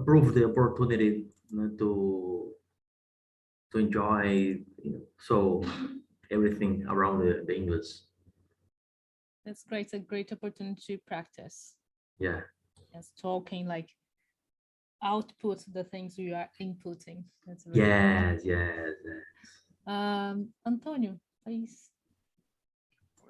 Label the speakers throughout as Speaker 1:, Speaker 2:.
Speaker 1: approve the opportunity to enjoy, so everything around the English.
Speaker 2: That's great. It's a great opportunity to practice.
Speaker 1: Yeah.
Speaker 2: Yes, talking, like output the things you are inputting. That's very
Speaker 1: Yes,
Speaker 2: important.
Speaker 1: yes, yes.
Speaker 2: Antonio, please.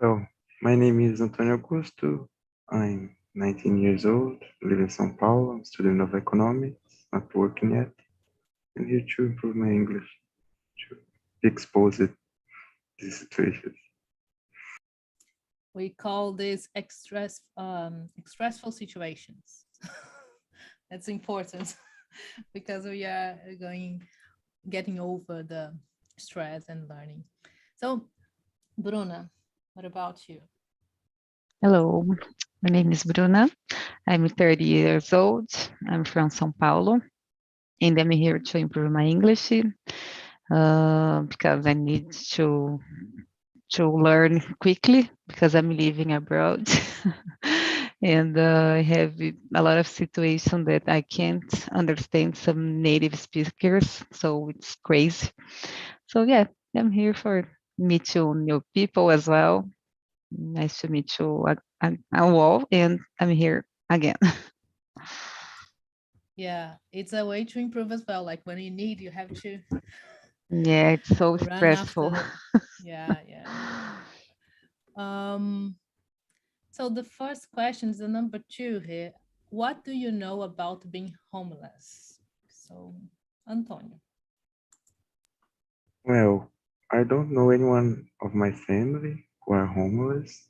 Speaker 3: Well, my name is Antonio Augusto. I'm 19 years old, live in São Paulo. I'm student of economics, not working yet. I'm here to improve my English, to be exposed to these situations.
Speaker 2: We call this stressful situations. That's important because we are getting over the stress and learning. So, Bruna, what about you?
Speaker 4: Hello, my name is Bruna. I'm 30 years old. I'm from São Paulo, and I'm here to improve my English because I need to learn quickly because I'm living abroad. And I have a lot of situations that I can't understand some native speakers, so it's crazy. So yeah, I'm here for meet you new people as well. Nice to meet you all, and I'm here again.
Speaker 2: Yeah, it's a way to improve as well. Like when you need, you have to
Speaker 4: Yeah, it's so
Speaker 2: run
Speaker 4: stressful.
Speaker 2: after. Yeah, yeah. So the first question is the number 2 here. What do you know about being homeless? So, Antonio.
Speaker 3: Well, I don't know anyone of my family who are homelessness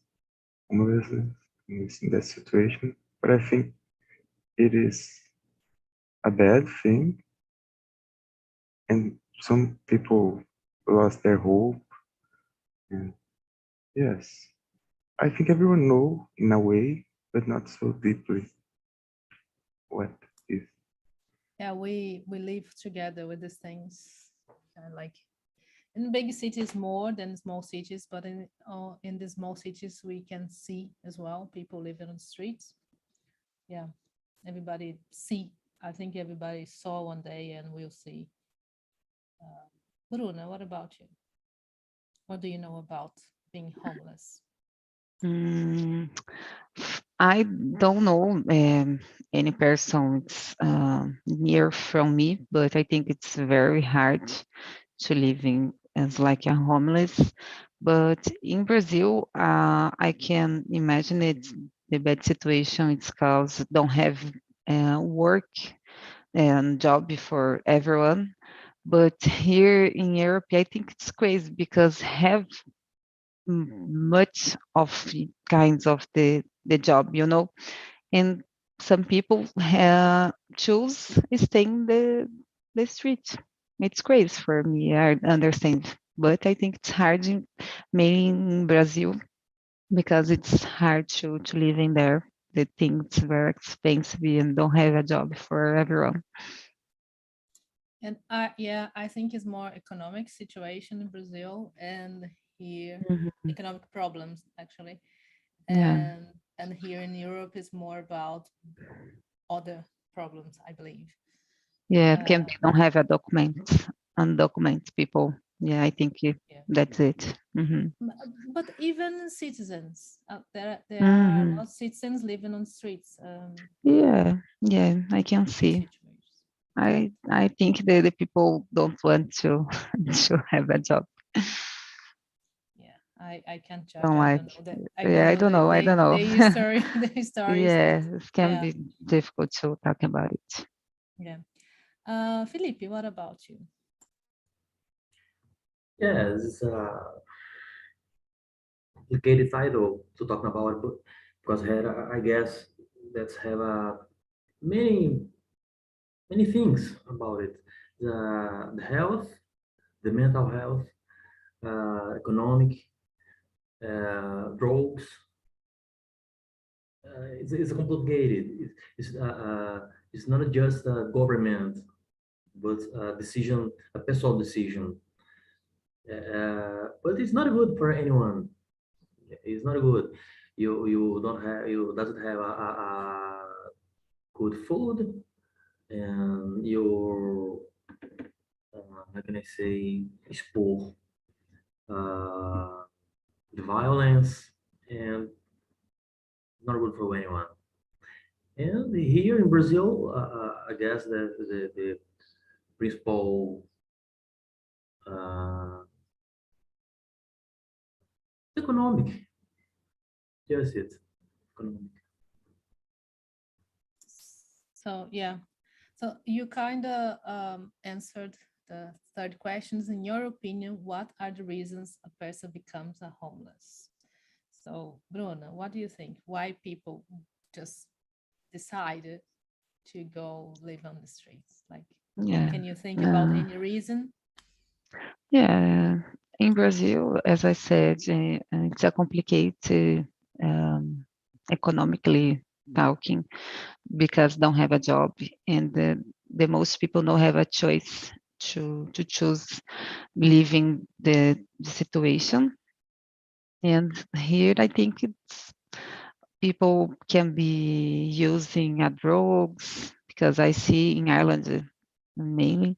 Speaker 3: in that situation, but I think it is a bad thing, and some people lost their hope. And yes, I think everyone know in a way, but not so deeply what is.
Speaker 2: Yeah, we live together with these things. Like in big cities more than small cities, but in the small cities we can see as well people living on the streets. Yeah, everybody see. I think everybody saw one day and will see. Bruna, what about you? What do you know about being homeless?
Speaker 4: Mm, I don't know any person near from me, but I think it's very hard to living as like a homeless. But in Brazil, I can imagine it the bad situation. It's because don't have work and job for everyone. But here in Europe, I think it's crazy because have much of kinds of the job, and some people choose staying the street. It's crazy for me. I understand, but I think it's hard, mainly in Brazil, because it's hard to live in there. The things very expensive and don't have a job for everyone.
Speaker 2: And yeah, I think it's more economic situation in Brazil and here
Speaker 4: Mhm.
Speaker 2: economic problems actually.
Speaker 4: Yeah,
Speaker 2: And here in Europe is more about other problems, I believe.
Speaker 4: yeah. Can
Speaker 2: Uh,
Speaker 4: they don't have a document, undocumented people? Yeah, I think
Speaker 2: yeah.
Speaker 4: that's it.
Speaker 2: But even citizens, there are a
Speaker 4: Hmm.
Speaker 2: lot of citizens living on streets.
Speaker 4: Yeah, yeah, I can see.
Speaker 2: Situations.
Speaker 4: I think the people don't want to to have a job.
Speaker 2: Yeah, I can't judge.
Speaker 4: Don't
Speaker 2: I
Speaker 4: like.
Speaker 2: don't know that. I don't
Speaker 4: Yeah, I
Speaker 2: know
Speaker 4: don't know. I don't know.
Speaker 2: the story, the stories, but
Speaker 4: Yeah, it can
Speaker 2: yeah,
Speaker 4: be difficult to talk about it.
Speaker 2: yeah. Felipe, what about you?
Speaker 1: Yeah, it's a complicated title to talk about, but because here I guess that's have many things about it. The health, the mental health, economic, drugs. It's complicated. It's not just a government, but a decision, a personal decision. But it's not good for anyone. It's not good. You doesn't have a good food, and your, how can I say, expose the violence, and not good for anyone. And here in Brazil, I guess that the principal economic, just it, economic.
Speaker 2: So yeah, so you kind of answered the third questions. In your opinion, what are the reasons a person becomes a homeless? So Bruna, what do you think? Why people just decided to go live on the streets? Like,
Speaker 4: Yeah.
Speaker 2: can you think about any reason?
Speaker 4: Yeah. In Brazil, as I said, it's a complicated economically talking because don't have a job, and the most people don't have a choice to choose living the situation. And here I think it's people can be using drugs, because I see in Ireland mainly,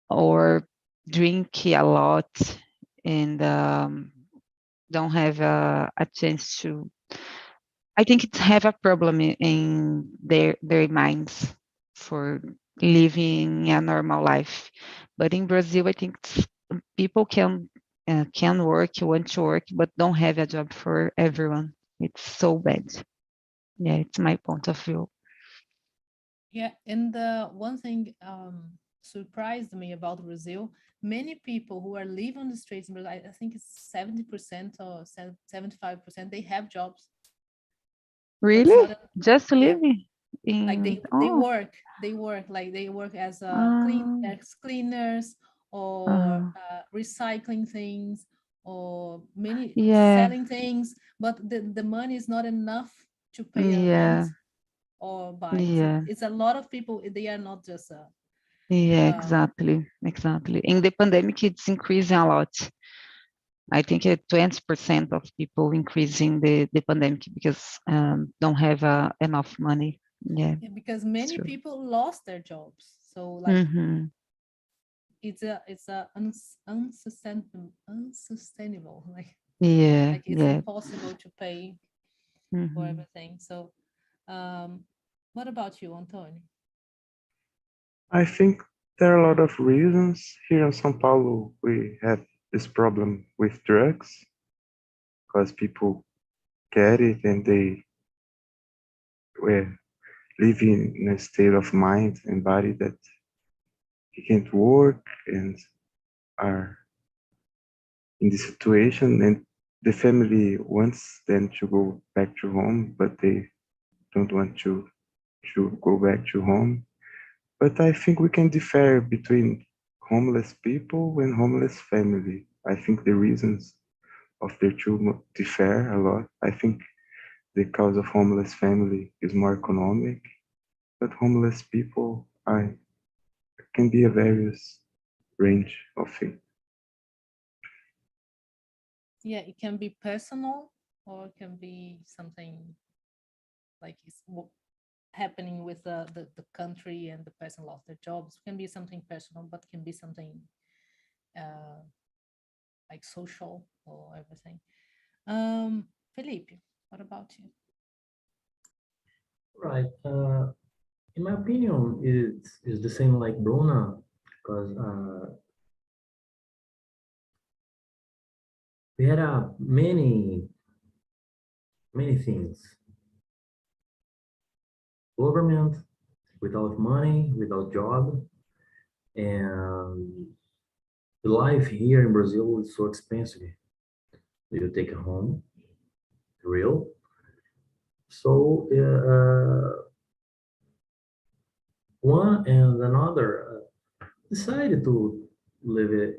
Speaker 4: or drink a lot and don't have a chance to. I think it's have a problem in their minds for living a normal life. But in Brazil, I think people can work, want to work, but don't have a job for everyone. It's so bad. Yeah, it's my point of view.
Speaker 2: Yeah, and the one thing surprised me about Brazil, many people who are living on the streets, but I think it's 70% or 75%, they have jobs. But it's
Speaker 4: Really?
Speaker 2: not a,
Speaker 4: Just
Speaker 2: yeah,
Speaker 4: living
Speaker 2: like
Speaker 4: in?
Speaker 2: they work like they work as
Speaker 4: Oh,
Speaker 2: cleaners or
Speaker 4: uh,
Speaker 2: recycling things or many
Speaker 4: yeah,
Speaker 2: selling things, but the money is not enough to pay a rent
Speaker 4: yeah,
Speaker 2: or buy. So
Speaker 4: yeah,
Speaker 2: it's a lot of people, they are not just
Speaker 4: yeah,
Speaker 2: uh,
Speaker 4: exactly. In the pandemic, it's increasing a lot. I think 20% of people increasing the pandemic because don't have enough money. Yeah,
Speaker 2: because
Speaker 4: it's
Speaker 2: many
Speaker 4: true.
Speaker 2: people lost their jobs. So like
Speaker 4: Mm-hmm.
Speaker 2: it's a unsustainable
Speaker 4: Yeah,
Speaker 2: like it's
Speaker 4: yeah.
Speaker 2: impossible to pay for
Speaker 4: Mm-hmm.
Speaker 2: everything. So what about you, Antonio?
Speaker 3: I think there are a lot of reasons. Here in São Paulo, we have this problem with drugs because people get it and they were living in a state of mind and body that he can't work and are in this situation, and the family wants them to go back to home, but they don't want to go back to home. But I think we can differ between homeless people and homeless family. I think the reasons of the two differ a lot. I think the cause of homeless family is more economic, but homeless people can be a various range of things.
Speaker 2: Yeah, it can be personal or it can be something like it's happening with the country and the person lost their jobs. It can be something personal, but can be something uh, like social or everything. Felipe, what about you?
Speaker 1: Right. In my opinion, it's the same like Bruna, because we had many things. Government without money, without job, and the life here in Brazil is so expensive. You take a home, real. So one and another decided to live it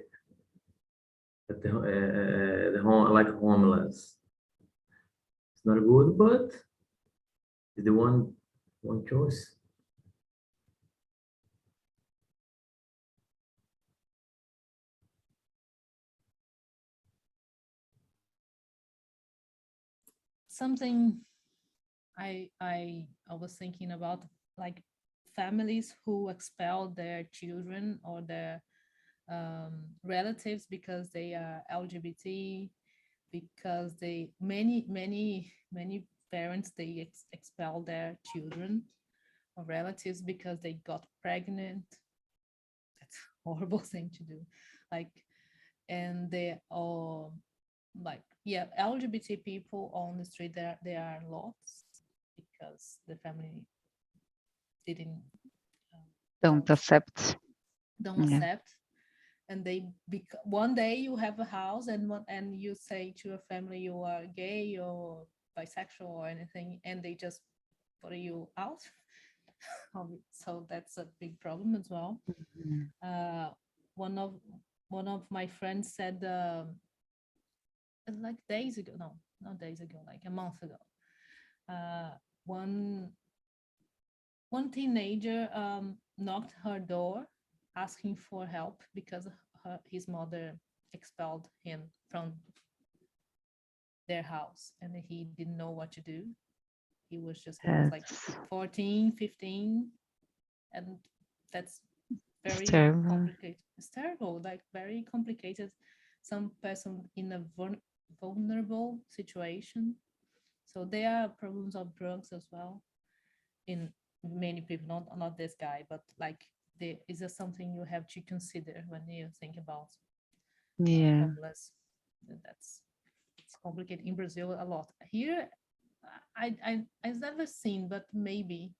Speaker 1: at the home like homeless. It's not good, but it's the one choice.
Speaker 2: Something I was thinking about like families who expel their children or their relatives because they are LGBT, because many parents, they expel their children or relatives because they got pregnant. That's a horrible thing to do. Like, and they all like, yeah, LGBT people on the street, there are lots because the family didn't
Speaker 4: Don't accept.
Speaker 2: don't
Speaker 4: Yeah.
Speaker 2: accept, and one day you have a house and you say to a family you are gay or bisexual or anything, and they just put you out. So that's a big problem as well.
Speaker 4: Mhm.
Speaker 2: One of my friends said, like days ago, no, not days ago, like a month ago, one teenager knocked her door asking for help because his mother expelled him from their house, and he didn't know what to do. He was like
Speaker 4: That's
Speaker 2: 14, 15, and that's very
Speaker 4: terrible.
Speaker 2: complicated. It's terrible, like very complicated. Some person in a vulnerable situation. So there are problems of drugs as well in many people, not this guy, but like there is something you have to consider when you think about
Speaker 4: Yeah.
Speaker 2: homeless. It's complicated in Brazil a lot. Here, I've never seen, but maybe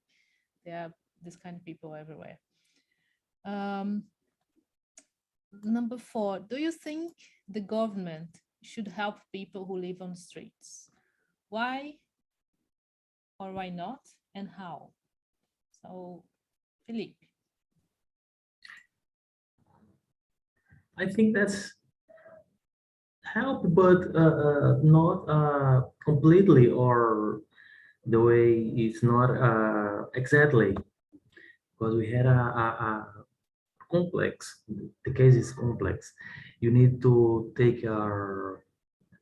Speaker 2: there are this kind of people everywhere. Number 4, do you think the government should help people who live on the streets? Why or why not, and how? So, Felipe.
Speaker 1: I think that's help, but not completely, or the way it's not exactly, because we had a complex. The case is complex. You need to take our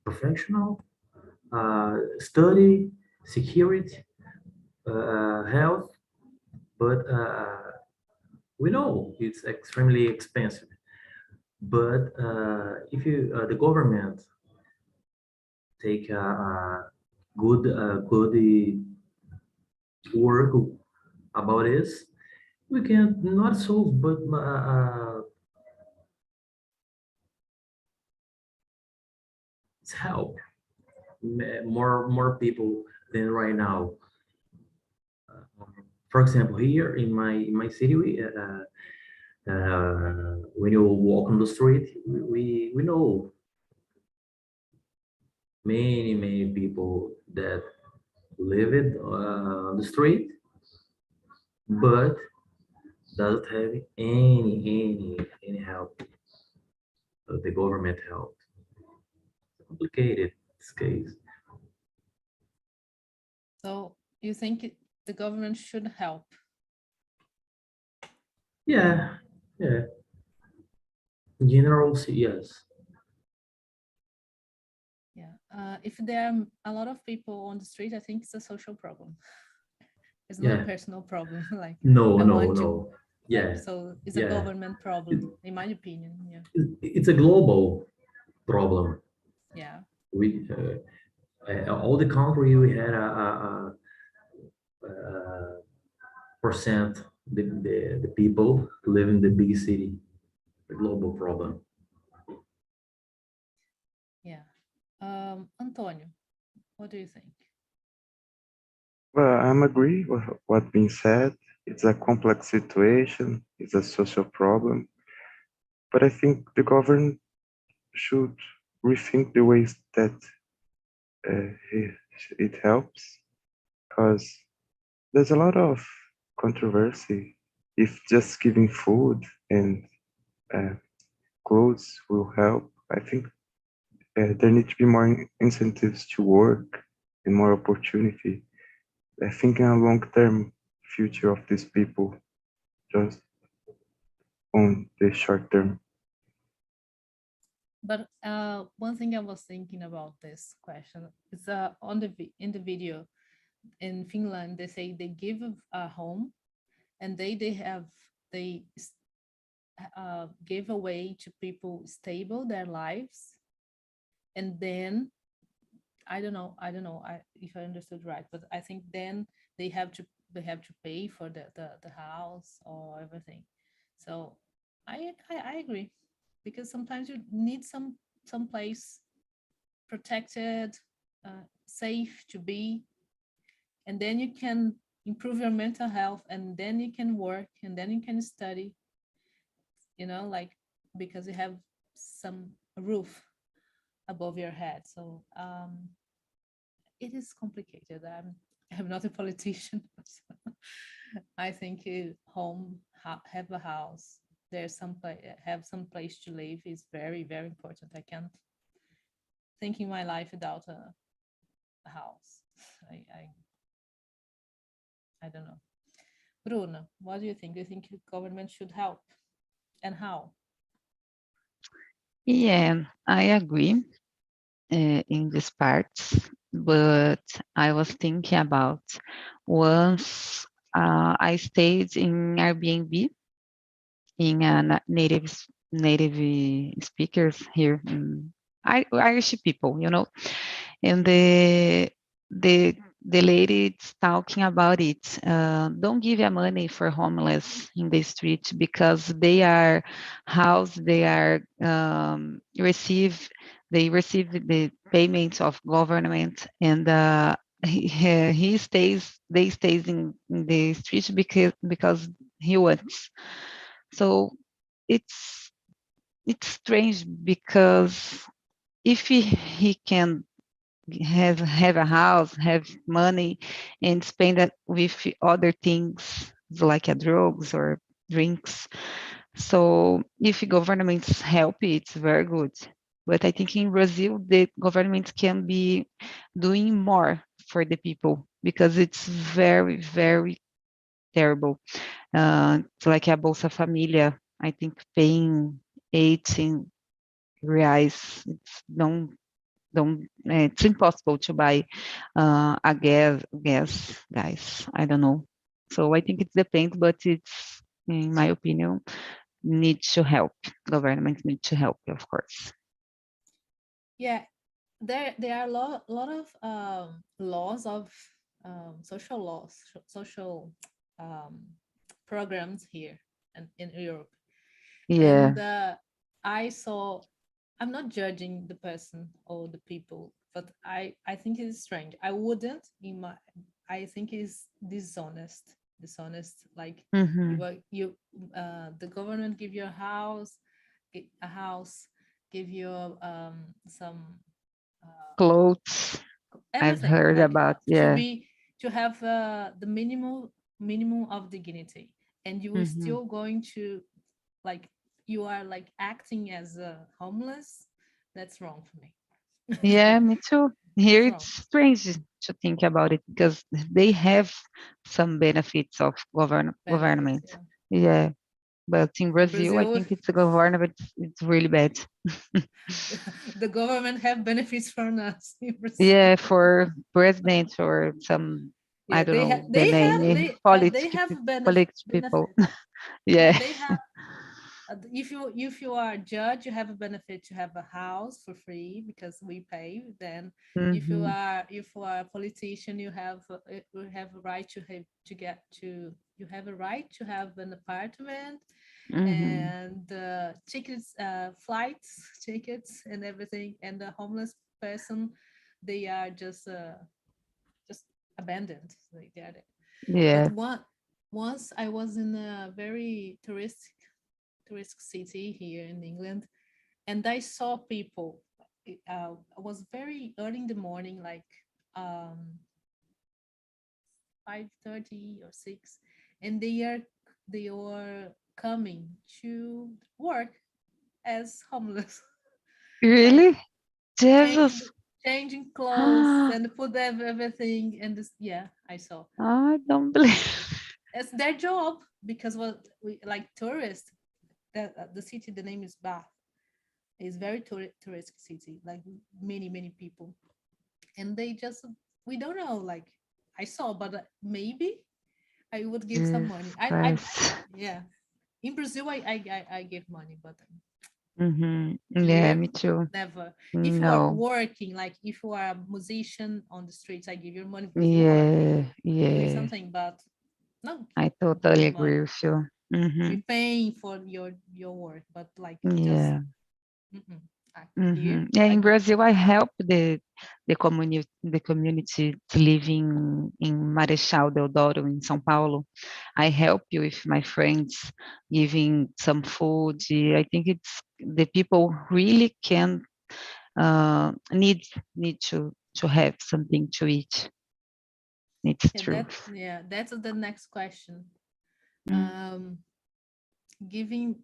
Speaker 1: professional study, security, health, but we know it's extremely expensive. But if you the government take a good work about this, we can not solve, but it's help more people than right now. For example, here in my city, when you walk on the street, we know many people that live it on the street, but doesn't have any help. The government help. Complicated this case.
Speaker 2: So you think the government should help?
Speaker 1: Yeah, yeah. In general, yes.
Speaker 2: Yeah. If there are a lot of people on the street, I think it's a social problem. It's not a
Speaker 1: Yeah.
Speaker 2: personal problem. Like
Speaker 1: No,
Speaker 2: I
Speaker 1: no,
Speaker 2: want to,
Speaker 1: no. Yeah,
Speaker 2: so it's a
Speaker 1: yeah.
Speaker 2: government problem, in my opinion. Yeah.
Speaker 1: It's a global problem.
Speaker 2: Yeah.
Speaker 1: We all the country we had a percent the people live in the big city. A global problem.
Speaker 2: Yeah. Antonio, what do you think?
Speaker 3: Well, I'm agree with what being said. It's a complex situation. It's a social problem. But I think the government should rethink the ways that it helps, because there's a lot of controversy if just giving food and uh, clothes will help. I think there need to be more incentives to work and more opportunity. I think in a long-term future of these people, just on the short term.
Speaker 2: But one thing I was thinking about this question is in the video in Finland, they say they give a home and they give away to people stable their lives, and then I don't know if I understood right, but I think then they have to pay for the house or everything. So I agree, because sometimes you need some place protected, safe to be, and then you can improve your mental health, and then you can work, and then you can study, like, because you have some roof above your head. So it is complicated. I'm not a politician. I think have a house, there's have some place to live is very, very important. I can't think in my life without a house. I don't know. Bruno, what do you think? Do you think the government should help, and how?
Speaker 4: Yeah, I agree in this part, but I was thinking about once I stayed in Airbnb in native speakers here, Irish people, and the lady is talking about it. Don't give your money for homeless in the street, because they are housed, they receive the payments of government, and they stays in the street because he wants. So it's strange, because if he can have a house, have money, and spend that with other things like drugs or drinks. So if governments help, it's very good. But I think in Brazil, the government can be doing more for the people, because it's very, very terrible. It's like a Bolsa Familia, I think paying 18 reais, it's impossible to buy a gas, guys. I don't know. So I think it depends, but it's, in my opinion, need to help. Government need to help, of course.
Speaker 2: Yeah, there are a lot of laws of social laws, social programs here and in Europe.
Speaker 4: Yeah.
Speaker 2: And I'm not judging the person or the people, but I think it's strange. I think it's dishonest. Like,
Speaker 4: Mm-hmm.
Speaker 2: the government give you a house, give you some
Speaker 4: Clothes, I've
Speaker 2: everything,
Speaker 4: heard
Speaker 2: like,
Speaker 4: about. Yeah.
Speaker 2: to have the minimum of dignity, and you are
Speaker 4: Mm-hmm.
Speaker 2: still going to, like, you are like acting as a homeless. That's wrong for me.
Speaker 4: Yeah, me too. Here
Speaker 2: It's
Speaker 4: it's
Speaker 2: wrong.
Speaker 4: strange to think about it, because they have some benefits of
Speaker 2: Benefits,
Speaker 4: government.
Speaker 2: yeah.
Speaker 4: Yeah. But in
Speaker 2: In
Speaker 4: Brazil, I
Speaker 2: Brazil,
Speaker 4: think it's a government, it's really bad.
Speaker 2: the government have benefits from us in Brazil.
Speaker 4: Yeah, for president or some, I
Speaker 2: Yeah,
Speaker 4: don't know the name,
Speaker 2: they have
Speaker 4: politics people.
Speaker 2: benefits. Yeah,
Speaker 4: Yeah.
Speaker 2: they have. If you are a judge, you have a benefit to have a house for free because we pay. Then,
Speaker 4: Hmm.
Speaker 2: if you are a politician, you have a right you have a right to have an apartment,
Speaker 4: Hmm.
Speaker 2: and tickets, flights, tickets, and everything. And the homeless person, they are just abandoned. Like, they are there. But
Speaker 4: Yeah.
Speaker 2: once I was in a very tourist city here in England, and I saw people. I was very early in the morning, like 5:30 or 6, and they were coming to work as homeless, like
Speaker 4: Really?
Speaker 2: changing
Speaker 4: Jesus.
Speaker 2: changing clothes
Speaker 4: I
Speaker 2: and put everything. And this, yeah, I saw.
Speaker 4: don't believe.
Speaker 2: It's their job, because what we like tourists. The city, the name is Bath. It's very touristic city, like many people, and they just, we don't know. Like, I saw, but maybe I would give some money.
Speaker 4: Christ.
Speaker 2: Yeah. In Brazil, I give money, but
Speaker 4: Yeah,
Speaker 2: here,
Speaker 4: me too.
Speaker 2: never. If you are
Speaker 4: No.
Speaker 2: working, like if you are a musician on the streets, I give you money because you are doing
Speaker 4: Yeah.
Speaker 2: something, but no,
Speaker 4: I totally
Speaker 2: give
Speaker 4: agree
Speaker 2: money.
Speaker 4: with you.
Speaker 2: We're paying for your work, but like just
Speaker 4: Yeah.
Speaker 2: here,
Speaker 4: Yeah,
Speaker 2: I
Speaker 4: in
Speaker 2: give.
Speaker 4: Brazil, I help the community to live in Marechal Deodoro in São Paulo. I help you with my friends giving some food. I think it's the people really can need to have something to eat. It's true.
Speaker 2: That's the next question.
Speaker 4: Mm.
Speaker 2: Giving,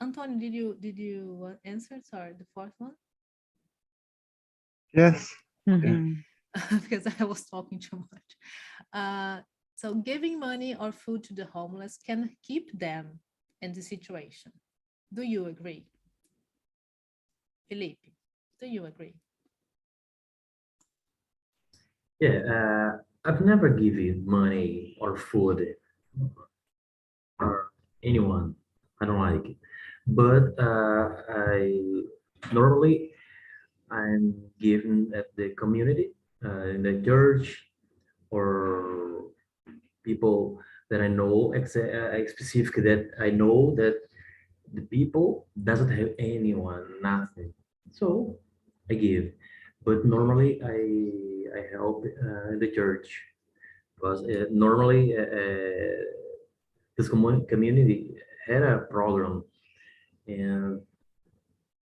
Speaker 2: Antonio, did you answer? Sorry, the fourth one.
Speaker 3: Yes.
Speaker 4: Mhm.
Speaker 2: Because I was talking too much. So giving money or food to the homeless can keep them in the situation. Do you agree? Felipe, do you agree?
Speaker 1: Yeah, I've never given money or food or anyone. I don't like it. But I normally I'm given at the community, in the church, or people that I know, specifically that I know that the people doesn't have anyone, nothing. So I give. But normally I help in the church because normally this community had a program and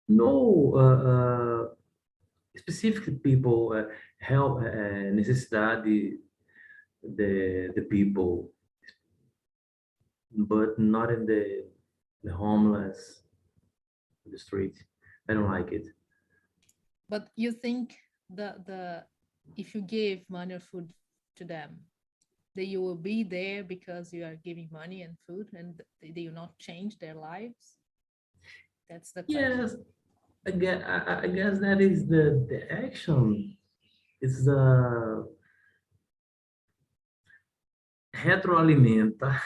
Speaker 1: no specific people help necessidade the people, but not in the homeless, the street. I don't like it.
Speaker 2: But you think the if you give money or food to them, that you will be there because you are giving money and food, and they will not change their lives? That's the question.
Speaker 1: Yes, I guess that is the action. It's the retroalimenta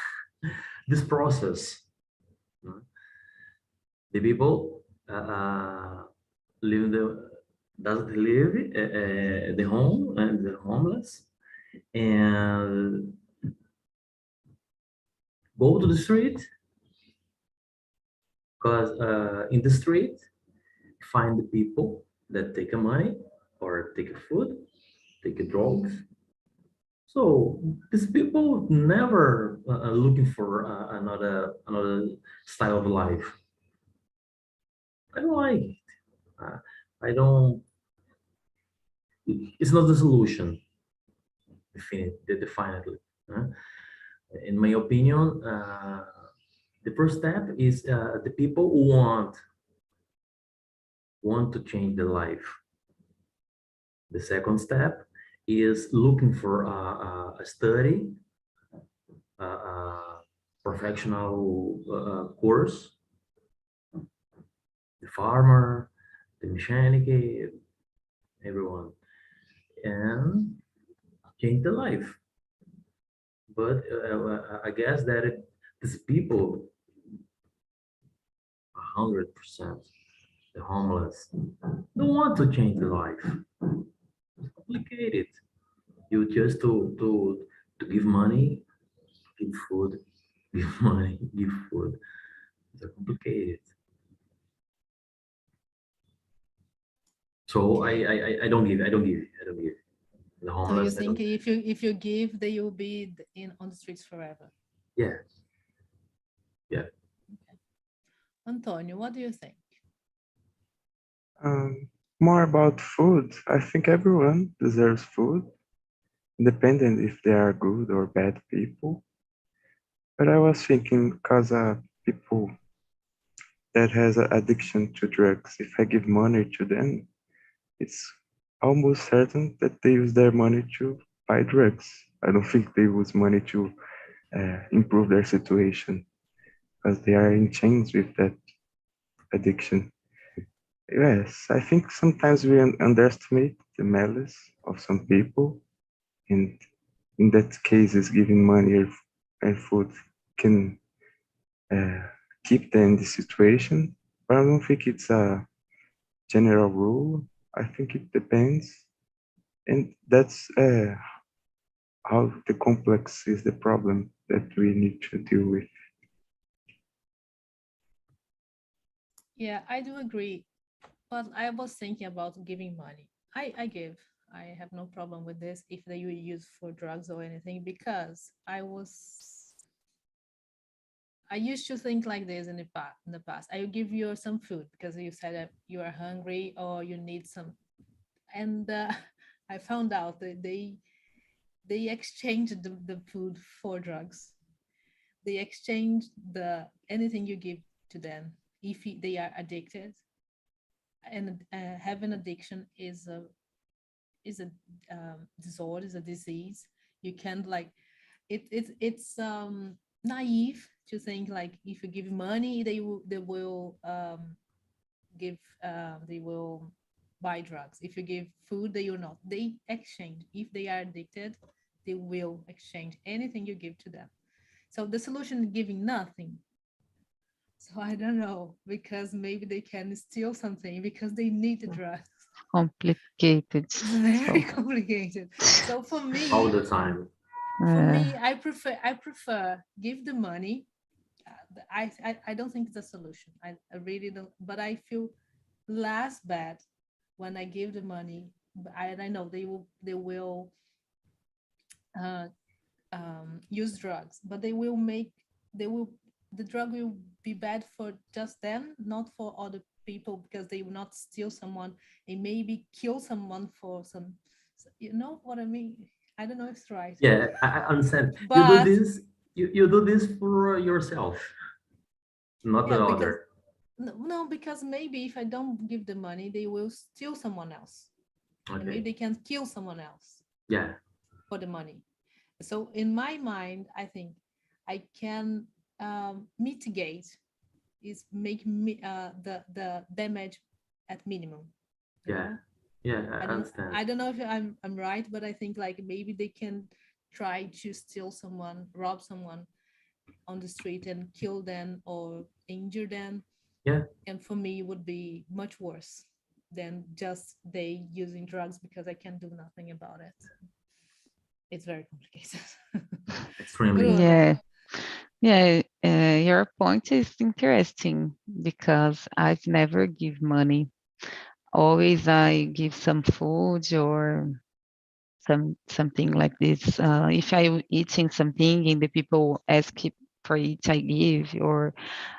Speaker 1: this process. The people live the doesn't live the home and the homeless and go to the street because in the street find the people that take a money or take a food, take a drugs. So these people never looking for another style of life. I don't like it. I don't. It's not the solution. Definitely. In my opinion, the first step is the people who want to change their life. The second step is looking for a study, a professional course, the farmer, the mechanic, everyone, and change the life. But I guess that these people, 100%, the homeless, don't want to change the life. It's complicated. You just to give money, give food, give money, give food. It's complicated. So I don't give. I don't give. I don't give. The
Speaker 2: So you
Speaker 1: homeless. I
Speaker 2: think
Speaker 1: don't.
Speaker 2: if you give, they will be on the streets forever?
Speaker 1: Yeah. Yeah.
Speaker 2: Antonio, what do you think?
Speaker 3: More about food. I think everyone deserves food, independent if they are good or bad people. But I was thinking, because people that has an addiction to drugs, if I give money to them, it's almost certain that they use their money to buy drugs. I don't think they use money to improve their situation because they are in chains with that addiction. Yes, I think sometimes we underestimate the malice of some people, and in that case, is giving money and food can keep them in this situation, but I don't think it's a general rule. I think it depends, and that's how the complex is the problem that we need to deal with.
Speaker 2: Yeah, I do agree. But I was thinking about giving money. I give. I have no problem with this if they were used for drugs or anything, because I used to think like this in the past. I will give you some food because you said that you are hungry or you need some, and I found out that they exchanged the food for drugs. They exchange anything you give to them if they are addicted. And having addiction is a disorder, is a disease. You can't like it's naive to think like if you give money they will buy drugs. If you give food, they will not. They exchange. If they are addicted, they will exchange anything you give to them. So the solution is giving nothing. So I don't know, because maybe they can steal something because they need the drugs.
Speaker 4: Complicated.
Speaker 2: It's very
Speaker 4: So,
Speaker 2: complicated. So for
Speaker 1: all
Speaker 2: me,
Speaker 1: the time.
Speaker 2: I prefer give the money. I don't think it's a solution. I really don't. But I feel less bad when I give the money. I know they will uh, use drugs, but they will the drug will be bad for just them, not for other people, because they will not steal someone and maybe kill someone for some. You know what I mean? I don't know if it's right.
Speaker 1: Yeah, I understand. You do
Speaker 2: But
Speaker 1: this. You do this for yourself, not
Speaker 2: yeah,
Speaker 1: the
Speaker 2: because
Speaker 1: other.
Speaker 2: no, because maybe if I don't give the money, they will steal someone else, and maybe
Speaker 1: Okay.
Speaker 2: they can kill someone else
Speaker 1: Yeah.
Speaker 2: for the money. So in my mind, I think I can mitigate, is make the damage at minimum. You
Speaker 1: Yeah.
Speaker 2: know,
Speaker 1: Yeah. I understand.
Speaker 2: I don't know if I'm right, but I think like maybe they can try to steal someone, rob someone on the street and kill them or injure them.
Speaker 1: Yeah.
Speaker 2: And for me, it would be much worse than just they using drugs because I can't do nothing about it. It's very complicated.
Speaker 1: Extremely.
Speaker 2: Bruno.
Speaker 4: yeah, yeah. Your point is interesting because I've never give money. Always I give some food or something like this. If I'm eating something and the people ask for it, I give, or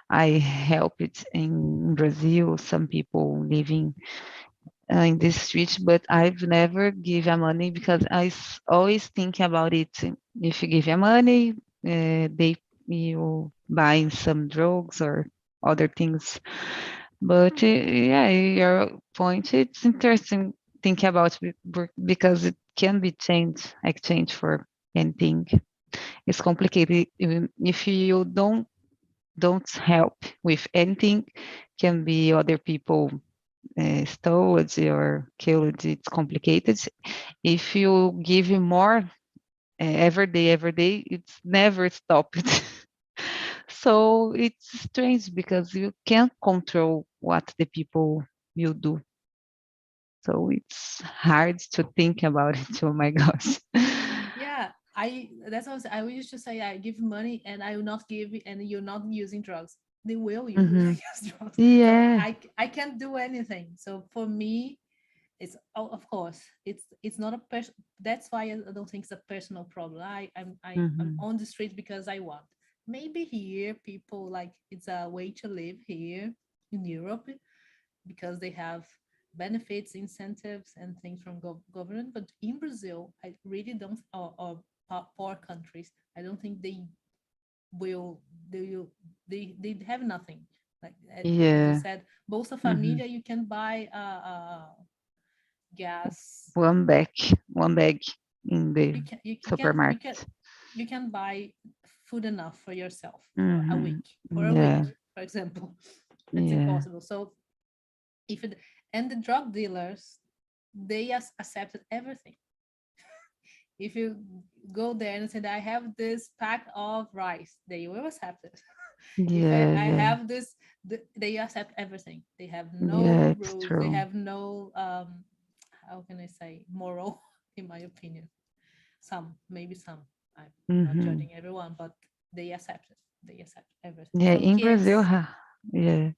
Speaker 4: I help it in Brazil. Some people living in the street, but I've never given money because always think about it. If you give your money, they you buy some drugs or other things. But yeah, your point, it's interesting thinking about because it can be exchange for anything. It's complicated. Even if you don't help with anything, can be other people stole it or killed. It's complicated. If you give more every day, it's never stopped. So it's strange because you can't control what the people will do. So it's hard to think about it. Oh my gosh.
Speaker 2: Yeah, that's what I used to say. I give money and I will not give it, and you're not using drugs. They will use,
Speaker 4: Mhm.
Speaker 2: use drugs. So
Speaker 4: Yeah.
Speaker 2: I can't do anything. So for me, it's of course it's not a person. That's why I don't think it's a personal problem. I'm
Speaker 4: Mhm.
Speaker 2: on the street because I want. Maybe here people like it's a way to live here in Europe because they have benefits, incentives, and things from government. But in Brazil, I really don't, or poor countries, I don't think will, they will, they have nothing. Like as you
Speaker 4: Yeah.
Speaker 2: said, Bolsa
Speaker 4: Mhm.
Speaker 2: Familia, you can buy gas.
Speaker 4: One bag in the
Speaker 2: You
Speaker 4: supermarket.
Speaker 2: can you can buy food enough for yourself for a
Speaker 4: Mhm.
Speaker 2: week, for a week,
Speaker 4: Yeah.
Speaker 2: for example. It's
Speaker 4: Yeah.
Speaker 2: impossible. So if it, and the drug dealers, they accepted everything. If you go there and say that I have this pack of rice, they will accept it. If
Speaker 4: Yeah,
Speaker 2: I
Speaker 4: yeah,
Speaker 2: have this, they accept everything. They have
Speaker 4: yeah,
Speaker 2: no
Speaker 4: it's
Speaker 2: rules. They
Speaker 4: true.
Speaker 2: have no how can I say, moral, in my opinion. Some, maybe some. I'm not
Speaker 4: Hmm.
Speaker 2: judging everyone, but they accept it. They accept everything.
Speaker 4: Yeah,
Speaker 2: So
Speaker 4: in Brazil,
Speaker 2: kids,
Speaker 4: yeah,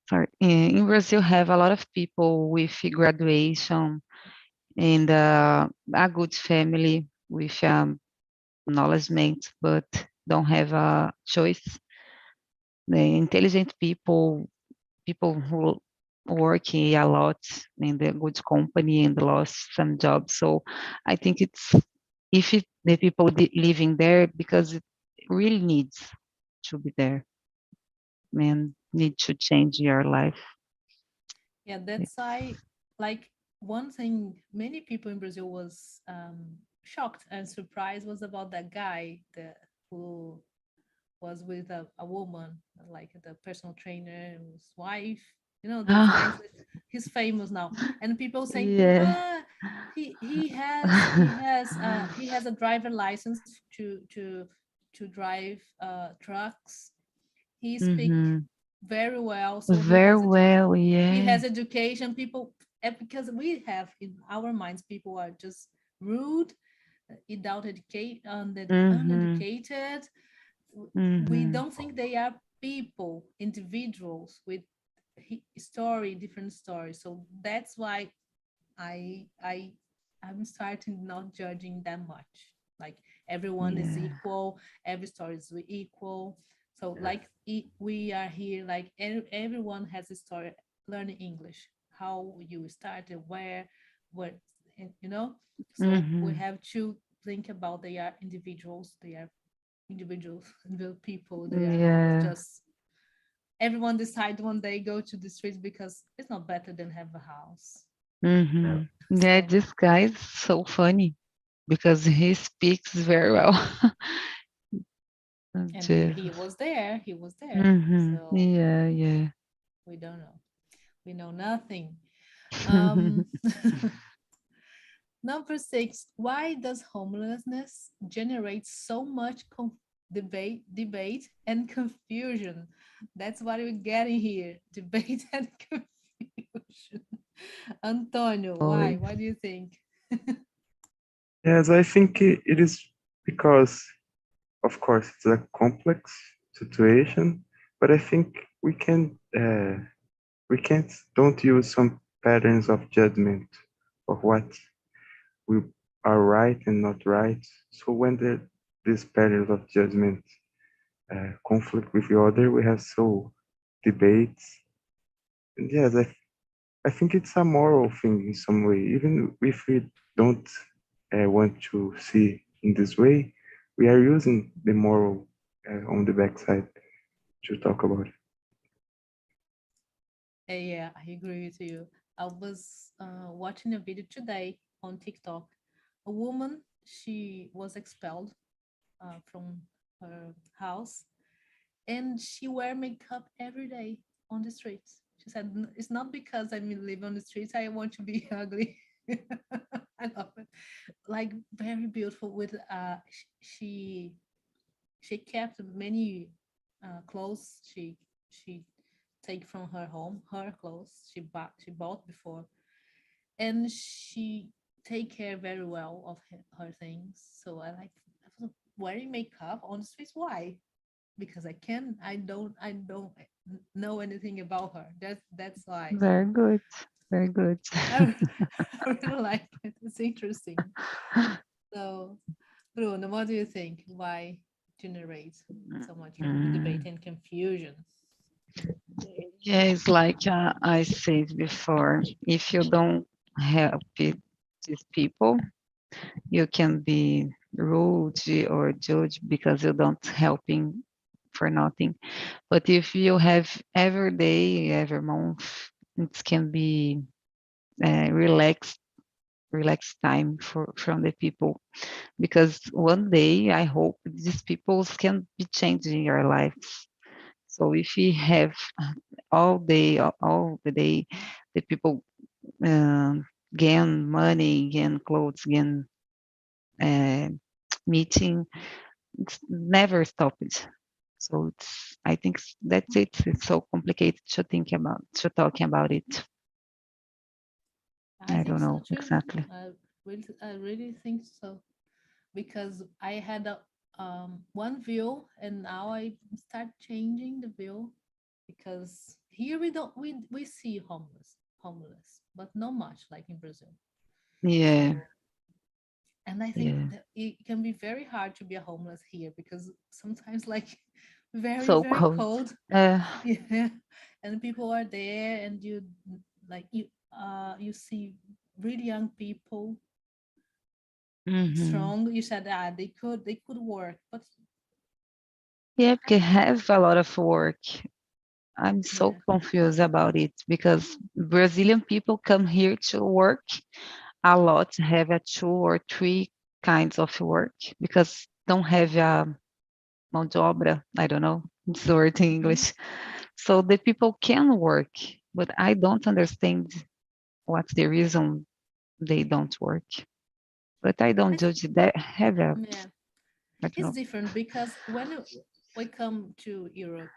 Speaker 4: sorry. In Brazil, have a lot of people with graduation and a good family with acknowledgement, but don't have a choice. The intelligent people, people who work a lot in the good company and lost some jobs. So I think it's if the people living there because it really needs to be there and need to change your life.
Speaker 2: yeah, that's why, like, one thing many people in Brazil was shocked and surprised was about that guy who was with a woman, like the personal trainer's wife. You know, those guys.
Speaker 4: Ah,
Speaker 2: He's famous now, and people saying,
Speaker 4: yeah.
Speaker 2: ah, he has a driver license to drive trucks. He speak
Speaker 4: Hmm.
Speaker 2: very well, so
Speaker 4: Very well,
Speaker 2: he
Speaker 4: yeah.
Speaker 2: has education. People, because we have in our minds, people are just rude,
Speaker 4: Hmm.
Speaker 2: uneducated. We
Speaker 4: Hmm.
Speaker 2: don't think they are people, individuals with different stories. So that's why I I I'm starting not judging that much. Like, everyone is
Speaker 4: Yeah.
Speaker 2: equal, every story is equal. So
Speaker 1: Yeah.
Speaker 2: like, we are here, like, everyone has a story learning English. How you started, where, you know. So we
Speaker 4: Hmm.
Speaker 2: have to think about they are individuals. They are individuals, the people. They are not
Speaker 4: Yeah.
Speaker 2: just everyone decide one day go to the streets because it's not better than have a house.
Speaker 1: Yeah.
Speaker 4: Hmm. Yeah,
Speaker 2: So,
Speaker 4: this guy is so funny because he speaks very well.
Speaker 2: and he
Speaker 4: Jesus.
Speaker 2: was there. He was there.
Speaker 4: Hmm.
Speaker 2: So
Speaker 4: Yeah, yeah.
Speaker 2: we don't know. We know nothing. Um, Number 6, why does homelessness generate so much debate and confusion? That's what we're getting here. Debate and confusion. Antonio, why?
Speaker 4: Always.
Speaker 2: What do you think?
Speaker 3: Yes, I think it is because, of course, it's a complex situation, but I think we can't don't use some patterns of judgment of what we are right and not right. So when these patterns of judgment conflict with the other, we have so debates. And yes, I think it's a moral thing in some way. Even if we don't want to see in this way, we are using the moral on the backside to talk about it.
Speaker 2: Yeah, I agree with you. I was watching a video today on TikTok. A woman, she was expelled from her house, and she wear makeup every day on the streets. She said, "It's not because I live on the streets. I want to be ugly." I love it. Like, very beautiful. With she kept many clothes she take from her home, her clothes she bought before, and she take care very well of her things. So I was wearing makeup on the streets. Why? Because I don't know anything about her. That's why.
Speaker 4: Very good. Very good.
Speaker 2: I, I really like it. It's interesting. So, Bruno, what do you think? Why generate so much debate
Speaker 4: Mm.
Speaker 2: and confusion?
Speaker 4: Yeah, it's like I said before, if you don't help these people, you can be rude or judge because you don't helping for nothing. But if you have every day, every month, it can be relaxed time from the people. Because one day I hope these people can be changing your lives. So if we have all day, all the day, the people gain money, gain clothes, gain meeting. It's never stopped. So I think that's it. It's so complicated to think about, to talking about it. I
Speaker 2: think
Speaker 4: don't
Speaker 2: so
Speaker 4: know
Speaker 2: too.
Speaker 4: exactly.
Speaker 2: I really think so, because I had one view, and now I start changing the view, because here we see homeless, but not much like in Brazil.
Speaker 4: Yeah,
Speaker 2: So, and I think
Speaker 4: yeah.
Speaker 2: that it can be very hard to be a homeless here, because sometimes like very
Speaker 4: So
Speaker 2: very
Speaker 4: cold.
Speaker 2: cold.
Speaker 4: Uh,
Speaker 2: Yeah, and people are there, and you see really young people,
Speaker 4: mhm.
Speaker 2: strong. You said they could work, but
Speaker 4: Yeah,
Speaker 2: I
Speaker 4: because
Speaker 2: think,
Speaker 4: have a lot of work. I'm so
Speaker 2: yeah,
Speaker 4: confused about it because Brazilian people come here to work a lot, have a 2 or 3 kinds of work because don't have a mão de obra. I don't know this word in
Speaker 2: mhm.
Speaker 4: English. So the people can work, but I don't understand what's the reason they don't work. But I don't
Speaker 2: It's,
Speaker 4: judge that. Have a,
Speaker 2: yeah,
Speaker 4: I don't
Speaker 2: it's
Speaker 4: know.
Speaker 2: different, because when we come to Europe,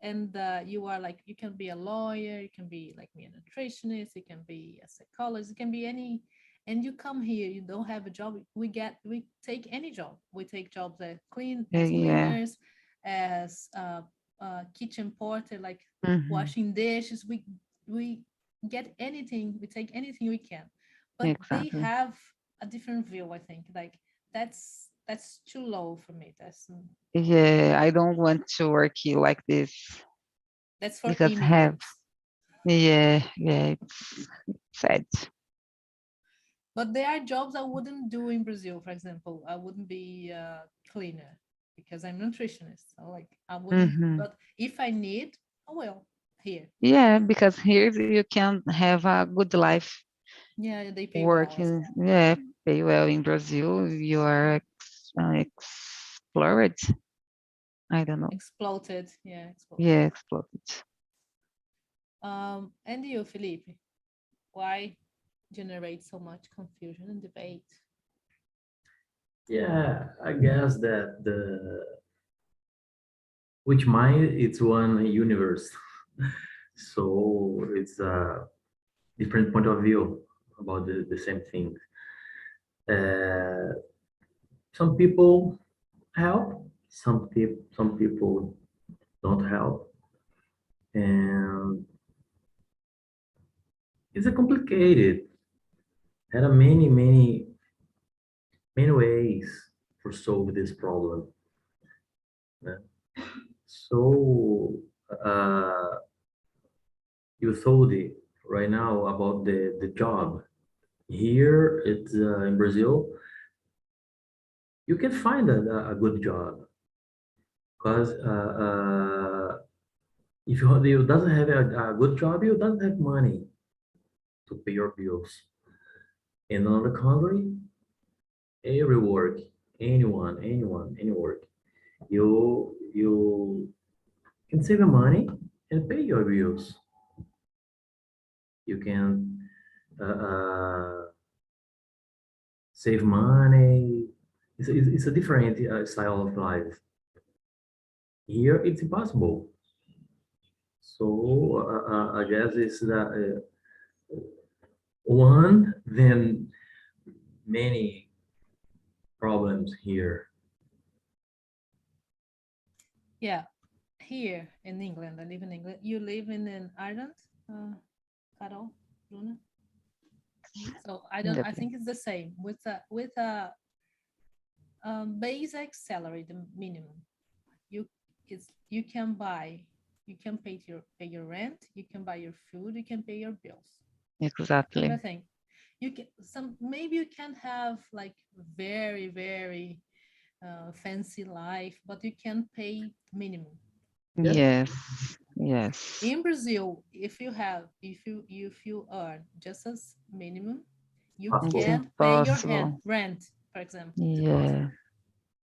Speaker 2: and you are like, you can be a lawyer, you can be like me, a nutritionist, you can be a psychologist, you can be any, and you come here, you don't have a job, we take any job, we take jobs as
Speaker 4: Yeah.
Speaker 2: cleaners, as kitchen porter, like
Speaker 4: Mhm.
Speaker 2: washing dishes, we get anything, we take anything we can, but they
Speaker 4: Exactly.
Speaker 2: have a different view, I think, like that's too low for me.
Speaker 4: Yeah, I don't want to work here like this
Speaker 2: That's for
Speaker 4: because have,
Speaker 2: immigrants.
Speaker 4: yeah, it's sad.
Speaker 2: But there are jobs I wouldn't do in Brazil. For example, I wouldn't be a cleaner because I'm nutritionist. So like I wouldn't.
Speaker 4: Mhm.
Speaker 2: But if I need, I will here.
Speaker 4: Yeah, because here you can have a good life
Speaker 2: Yeah, they pay well as
Speaker 4: working.
Speaker 2: well.
Speaker 4: Yeah, pay well in Brazil. You are explored. I don't know.
Speaker 2: Exploited. Yeah, exploited.
Speaker 4: Yeah, exploited.
Speaker 2: And you, Felipe, why generate so much confusion and debate?
Speaker 1: Yeah, I guess that the which mind it's one universe. So it's a different point of view about the same thing. Uh, some people help, some people don't help, and it's a complicated. There are many ways for solve this problem. Né? So uh, you told it right now about the job here. It's in Brazil. You can find a good job because if you doesn't have a good job, you don't have money to pay your bills. In another country, every work, any work, you can save money and pay your bills. You can save money. It's a different style of life. Here, it's impossible. So I guess it's that one, then many problems here.
Speaker 2: Yeah, here in England, I live in England. You live in an Ireland, Carol, Luna. So I don't.
Speaker 4: Yep.
Speaker 2: I think it's the same with a basic salary, the minimum. You you can buy, you can pay your rent, you can buy your food, you can pay your bills,
Speaker 4: Exactly.
Speaker 2: everything. You can some maybe you can have like very very fancy life, but you can pay minimum.
Speaker 1: Yeah,
Speaker 4: Yes. Yes.
Speaker 2: In Brazil, if you earn just as minimum, you
Speaker 4: It's
Speaker 1: possible.
Speaker 2: can't pay your
Speaker 4: impossible.
Speaker 2: rent, for example.
Speaker 1: It's impossible.
Speaker 4: Yeah.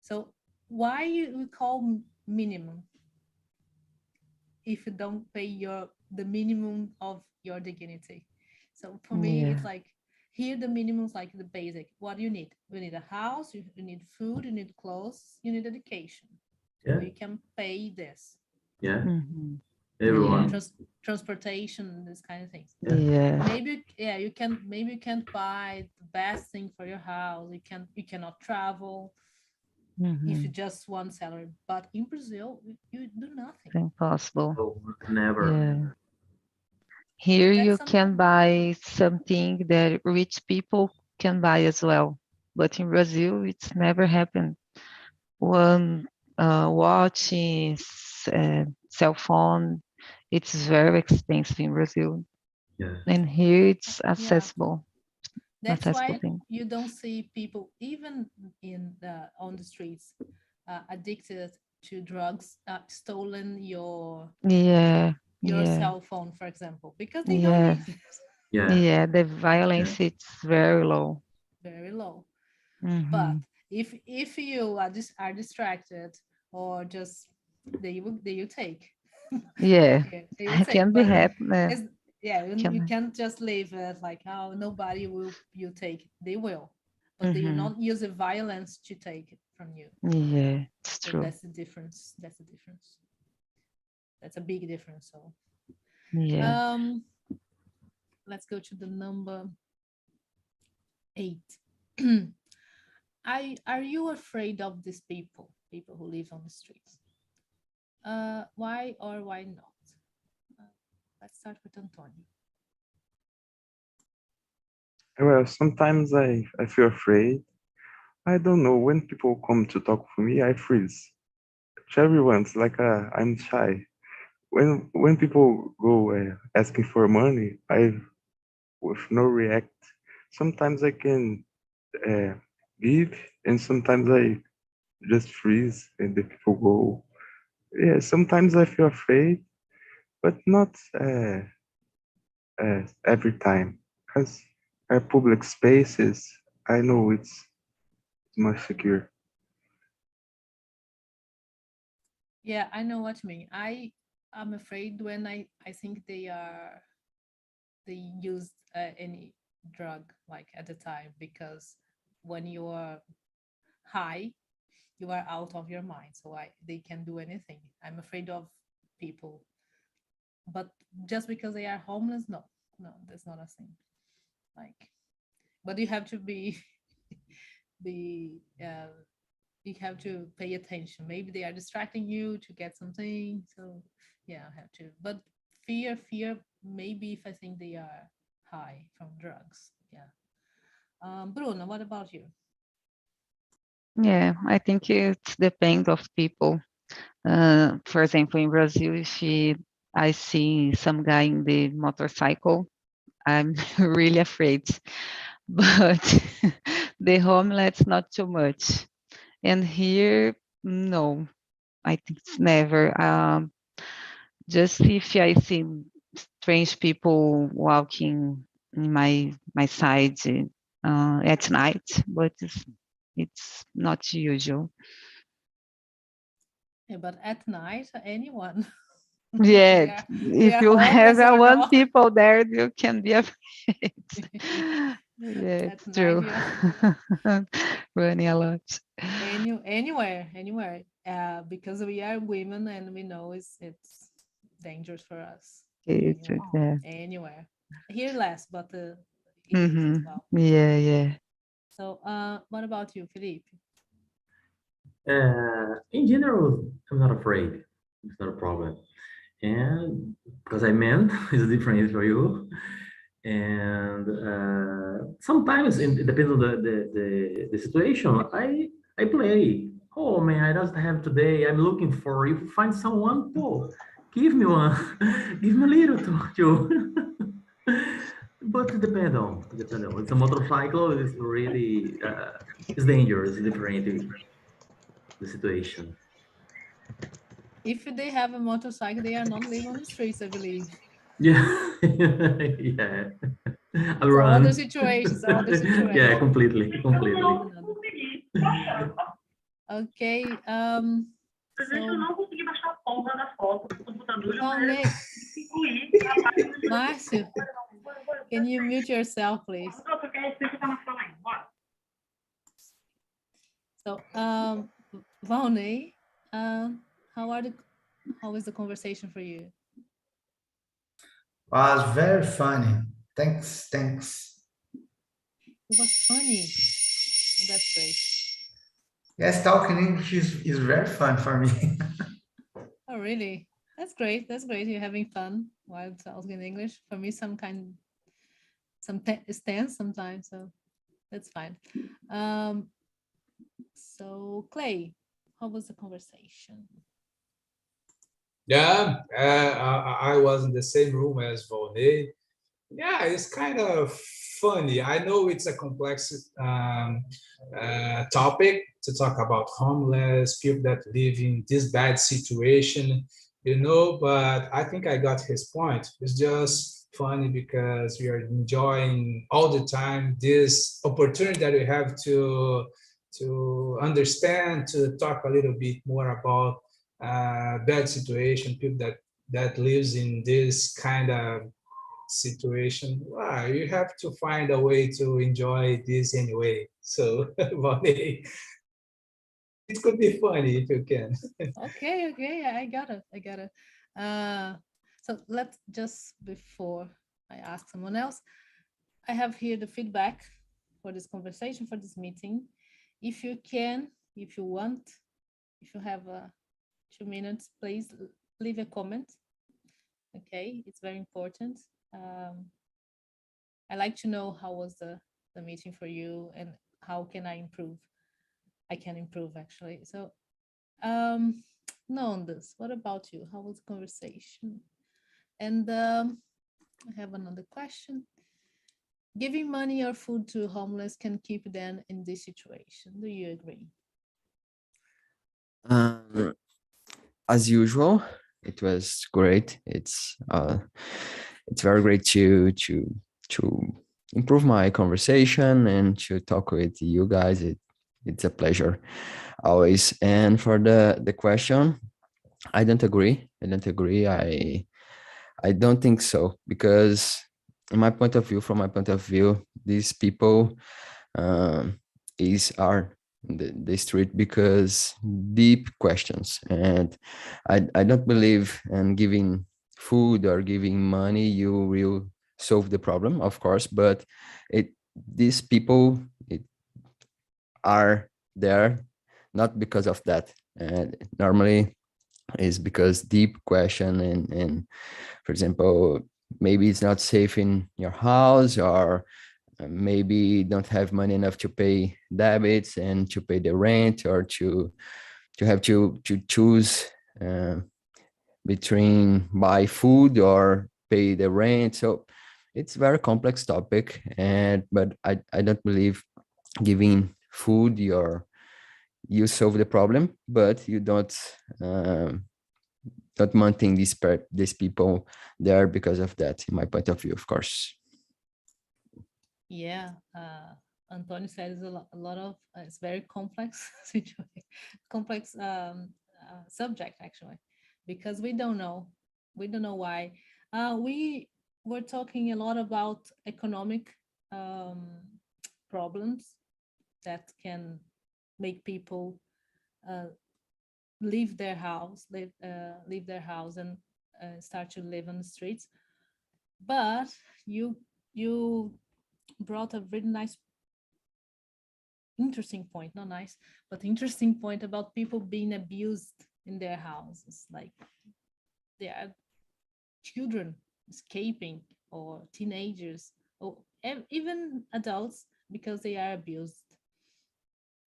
Speaker 2: So why you call minimum if you don't pay the minimum of your dignity? So for me,
Speaker 4: Yeah.
Speaker 2: it's like here the minimum is like the basic. What do you need? You need a house, you need food, you need clothes, you need education. So
Speaker 1: Yeah,
Speaker 2: you can pay this.
Speaker 1: yeah,
Speaker 4: Mhm.
Speaker 1: everyone.
Speaker 2: Transportation, this kind of things.
Speaker 1: Yeah.
Speaker 4: Yeah.
Speaker 2: Maybe you can maybe you can't buy the best thing for your house. You cannot travel if you
Speaker 4: Mhm.
Speaker 2: just one salary. But in Brazil, you do nothing.
Speaker 4: It's impossible.
Speaker 1: Oh, never.
Speaker 4: Yeah. Here
Speaker 2: That's
Speaker 4: you
Speaker 2: something.
Speaker 4: can buy something that rich people can buy as well. But in Brazil, it's never happened. One watch, cell phone, it's very expensive in Brazil.
Speaker 1: Yeah.
Speaker 4: And here it's
Speaker 2: Yeah.
Speaker 4: accessible.
Speaker 2: That's
Speaker 4: Accessible
Speaker 2: why
Speaker 4: thing.
Speaker 2: you don't see people even on the streets addicted to drugs, stolen your
Speaker 4: Yeah. Yeah.
Speaker 2: cell phone, for example, because they don't
Speaker 4: Yeah.
Speaker 2: need it.
Speaker 1: Yeah.
Speaker 4: Yeah. The violence, it's very low.
Speaker 2: Very low. But
Speaker 4: Mhm.
Speaker 2: if you are distracted or just they will take.
Speaker 4: Yeah.
Speaker 2: They will
Speaker 4: I
Speaker 2: take.
Speaker 4: can be
Speaker 2: But
Speaker 4: happy.
Speaker 2: it's, yeah, you
Speaker 4: Can.
Speaker 2: can't just leave it like, oh, nobody will you take. They will, but they will
Speaker 4: Mhm.
Speaker 2: not use the violence to take it from you.
Speaker 4: Yeah, it's
Speaker 2: So
Speaker 4: true.
Speaker 2: that's the difference. That's the difference. That's a big difference. So
Speaker 4: Yeah.
Speaker 2: let's go to the number 8. Are you afraid of these people who live on the streets? Why or why not? Let's start with Antonio.
Speaker 3: Well, sometimes I feel afraid. I don't know, when people come to talk to me, I freeze. To everyone's like I'm shy. When people go asking for money, I with no react. Sometimes I can uh, give, and sometimes I just freeze, and the people go. Yeah, sometimes I feel afraid, but not every time, because public spaces, I know it's more secure.
Speaker 2: Yeah, I know what you mean. I'm afraid when I think they used any drug like at the time, because when you are high, you are out of your mind. So they can do anything. I'm afraid of people, but just because they are homeless, no, that's not a thing. Like, but you have to be you have to pay attention. Maybe they are distracting you to get something. So yeah, I have to. But fear, maybe if I think they are high from drugs. Yeah. Bruno, what about you?
Speaker 4: Yeah, I think it depends of people. For example, in Brazil, if I see some guy in the motorcycle, I'm really afraid. But the homeless, not too much. And here, no, I think it's never. Just if I see strange people walking in my side at night, but it's not usual.
Speaker 2: Yeah, but at night, anyone,
Speaker 4: Yeah,
Speaker 2: they
Speaker 4: if
Speaker 2: are
Speaker 4: you have
Speaker 2: homeless or
Speaker 4: one
Speaker 2: not,
Speaker 4: people there, you can be afraid. Yeah,
Speaker 2: at
Speaker 4: it's
Speaker 2: night,
Speaker 4: true.
Speaker 2: yeah,
Speaker 4: Running a lot.
Speaker 2: anywhere, because we are women and we know it's dangerous for us.
Speaker 4: It's,
Speaker 2: Anywhere,
Speaker 4: yeah.
Speaker 2: anywhere. Here less, but it is as
Speaker 4: Mm-hmm.
Speaker 2: well.
Speaker 4: Yeah, yeah.
Speaker 2: So, what about you, Felipe?
Speaker 1: In general, I'm not afraid. It's not a problem. And because I'm man, it's different for you. And sometimes it depends on the situation. I play. Oh man, I don't have today. I'm looking for. If you find someone, oh, give me one. Give me a little to. But it depends on. It depends on. It's a motorcycle. It's really it's dangerous. It's different the situation.
Speaker 2: If they have a motorcycle, they are not living on the streets, I believe.
Speaker 1: Yeah, yeah. I'll
Speaker 2: So other
Speaker 1: run.
Speaker 2: situations, other
Speaker 1: Yeah,
Speaker 2: situations.
Speaker 1: completely, completely.
Speaker 2: Okay. So, oh, Márcio, Can you mute yourself, please? So, Valnei, how is the conversation for you?
Speaker 5: Was very funny. Thanks.
Speaker 2: It was funny. That's great.
Speaker 5: Yes, talking English is very fun for me.
Speaker 2: Oh, really? That's great. That's great. You're having fun while talking English. For me, some tense sometimes, so that's fine. So Clay, how was the conversation?
Speaker 6: Yeah, I was in the same room as Volney. Yeah, it's kind of funny. I know it's a complex topic to talk about homeless people that live in this bad situation, but I think I got his point. It's just funny because we are enjoying all the time this opportunity that we have to understand, to talk a little bit more about bad situation, people that lives in this kind of situation. Wow, you have to find a way to enjoy this anyway. So it could be funny if you can.
Speaker 2: Okay, I got it. So let's just, before I ask someone else, I have here the feedback for this conversation, for this meeting. If you can, if you want, if you have 2 minutes, please leave a comment. Okay, it's very important. I like to know how was the meeting for you and how can I improve. I can improve actually. So Nondas, what about you? How was the conversation? And I have another question. Giving money or food to homeless can keep them in this situation. Do you agree?
Speaker 7: As usual, it was great. It's very great to improve my conversation and to talk with you guys. It's a pleasure always. And for the question, I don't agree. I don't think so, because from my point of view, these people are the street because deep questions, and I don't believe in giving food or giving money you will solve the problem, of course, but these people are there not because of that, and normally is because deep question, and for example, maybe it's not safe in your house, or maybe you don't have money enough to pay debits and to pay the rent, or to have to choose between buy food or pay the rent. So it's a very complex topic, but I don't believe giving food you solve the problem, but you don't maintain these people there because of that, in my point of view, of course.
Speaker 2: Yeah, Antonio said it's a lot of, it's very complex situation, complex subject actually, because we don't know why. We were talking a lot about economic problems that can make people leave their house and start to live on the streets. But you brought a really nice, interesting point, not nice, but interesting point about people being abused in their houses. Like there are children escaping, or teenagers, or even adults, because they are abused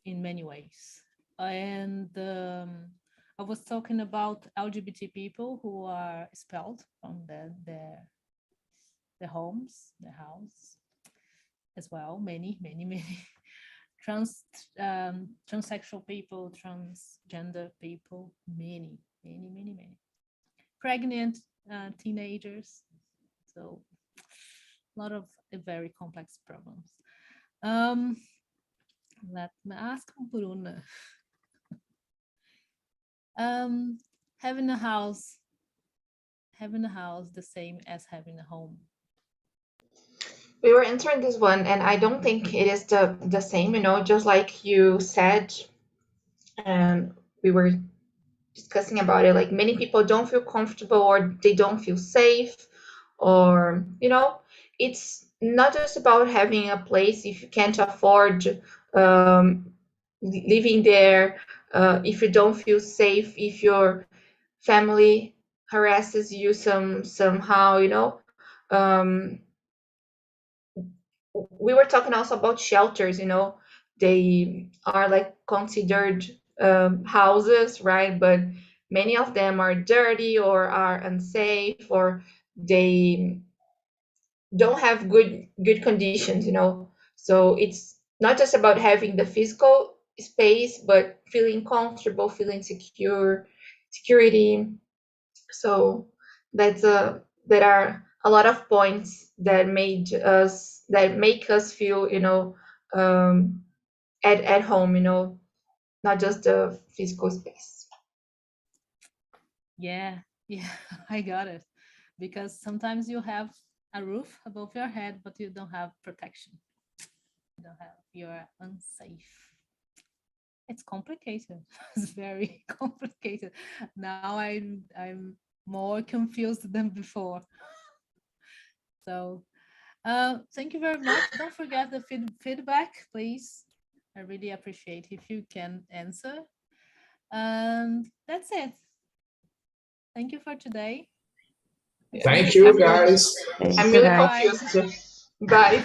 Speaker 2: in many ways. And I was talking about LGBT people who are expelled from their homes, their house as well. Many transsexual people, transgender people, many pregnant teenagers. So a lot of very complex problems. Let me ask Bruna. Having a house the same as having a home?
Speaker 8: we were answering this one, and I don't think it is the same, you know, just like you said, and we were discussing about it, like many people don't feel comfortable or they don't feel safe, or, you know, it's not just about having a place if you can't afford living there, if you don't feel safe, if your family harasses you somehow, you know. We were talking also about shelters, you know, they are like considered houses, right? But many of them are dirty or are unsafe, or they don't have good conditions, you know. So it's not just about having the physical space, but feeling comfortable, feeling security. So that's there are a lot of points that make us feel, you know, at home, you know, not just the physical space.
Speaker 2: Yeah, I got it. Because sometimes you have a roof above your head, but you don't have protection. You're unsafe. It's complicated. It's very complicated. Now I'm more confused than before. So thank you very much. Don't forget the feedback, please. I really appreciate if you can answer. And that's it. Thank you for today.
Speaker 6: Thank you, guys.
Speaker 8: I'm really
Speaker 2: Bye.
Speaker 8: confused. Bye.